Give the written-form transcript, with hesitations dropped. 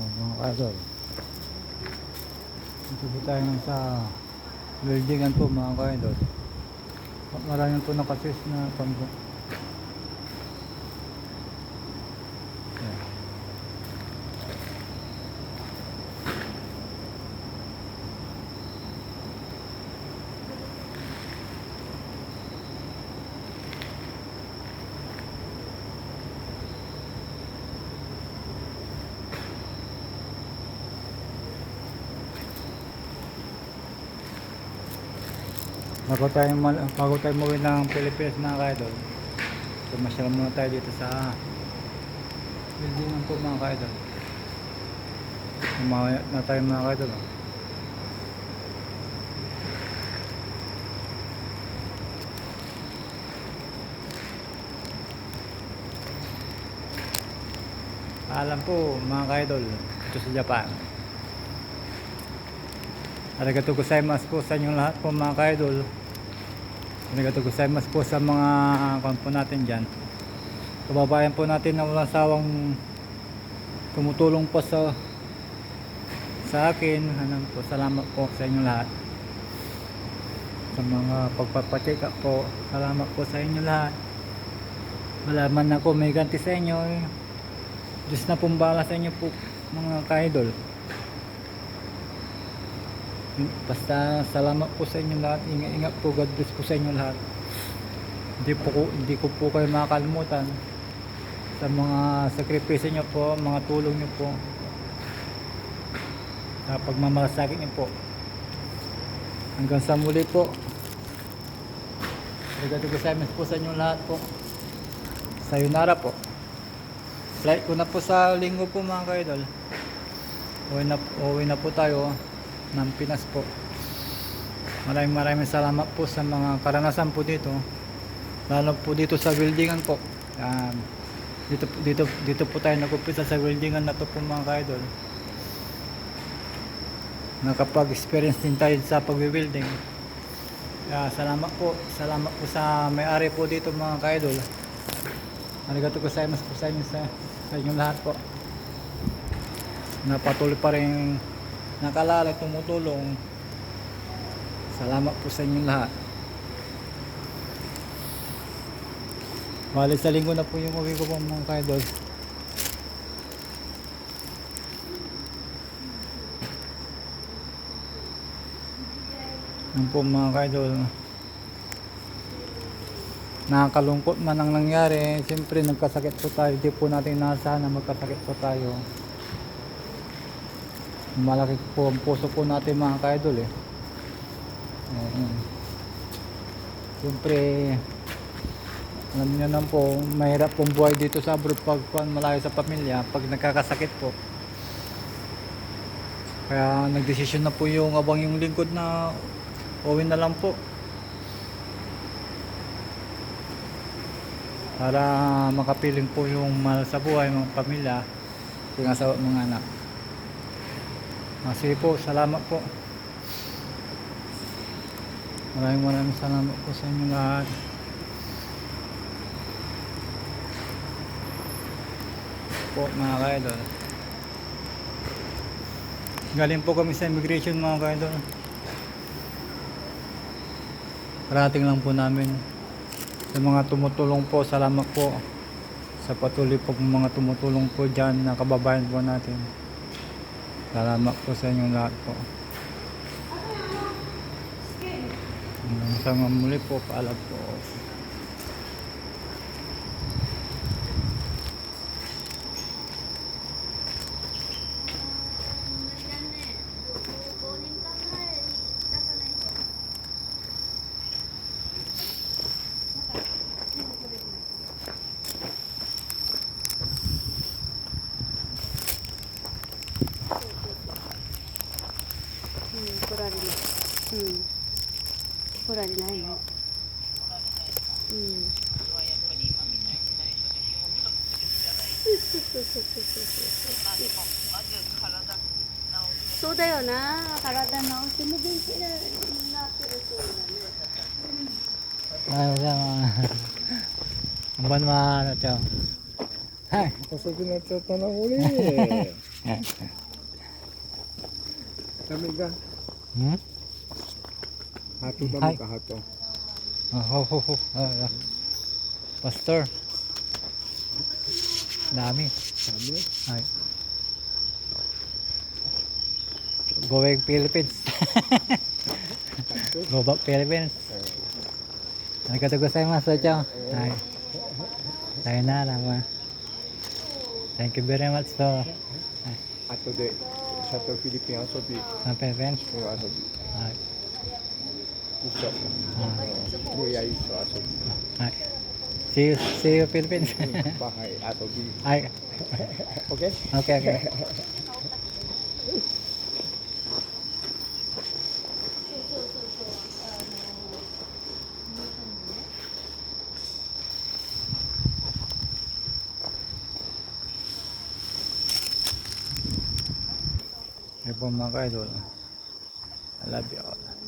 Mga kaidol, dito po tayo sa buildingan po mga kaidol. Maraming po nakasis na pangko. Bago tayo mawin ng Pilipinas mga kaidol, pumasyal muna tayo dito sa buildingan po mga kaidol. Umawit na tayo mga kaidol. Paalam po mga kaidol dito sa Japan. Arigatou gozaimasu po sa inyong lahat po mga kaidol. Arigatou gozaimasu po sa mga kampo natin dyan. Kababayan po natin na walang sawang tumutulong po sa akin. Po, salamat po sa inyong lahat. Sa mga pagpapacheck up po, salamat po sa inyong lahat. Malaman na ko may ganti sa inyo. Diyos na pumbala sa inyo po mga kaidol. Basta salamat po sa inyo lahat. Ingat po, God bless po sa inyo lahat. Hindi ko po kayo makakalimutan sa mga sakripisyo nyo po, mga tulong nyo po, sa pagmamalasakit nyo po. Hanggang sa muli po. Arigatou gozaimasu po sa inyo lahat po. Sayonara po. Flight ko na po sa linggo po mga kaidol. Uwi na po tayo ng Pinas po. Maraming salamat po sa mga karanasan po dito, lalo po dito sa buildingan po. Dito po tayo nag-umpisa sa buildingan na to po mga kaidol. Nakapag-experience din tayo sa pag-building. Salamat po sa may-ari po dito mga kaidol. Arigatou gozaimasu po sa inyo, sa inyong lahat po. Napatuloy pa rin nakalalay, tumutulong. Salamat po sa inyong lahat. Bali sa linggo na po yung uwi ko po mga kaidol. Yan po mga kaidol. Nakakalungkot man ang nangyari. Siyempre nagkasakit po tayo. Hindi po natin naasahan na magkasakit po tayo. Malaki po ang puso po natin mga kaidol Siyempre alam nyo naman po, mahirap pong buhay dito sa abroad pag malayo sa pamilya, pag nagkakasakit po. Kaya nagdesisyon na po yung abang yung lingkod na uwi na lang po, para makapiling po yung mahal sa buhay, mga pamilya, yung asawa, mga anak. Sige po, salamat po. Maraming salamat po sa inyo lahat. Po mga kaidol. Galing po kami sa immigration mga kaidol. Parating lang po namin. Sa mga tumutulong po, salamat po. Sa patuloy po mga tumutulong po dyan na kababayan po natin. Salamat po sa inyong lahat po. Hanggang sa muli po, paalam po.そうだよな、体直しても元気になってるそうだね。Ang ban mga ano tiyo. Hay, Pasok na ito na uli. Kami ka. Hmm? Hato ba Hi. mo kahato? Pastor. Dami. Kami. Ay. Going Philippines. Go back Philippines. Arigatou gozaimasu, Chong. Ay. Sayonara, ma. Thank you very much for 後でシャトルフィリピン遊び、Philippines. 遊び。はい。一緒。で、や一緒遊び。はい。See you Philippines. バハイ遊び。はい。 OK? Okay, okay. Yan po mga ka-idol. I love you all.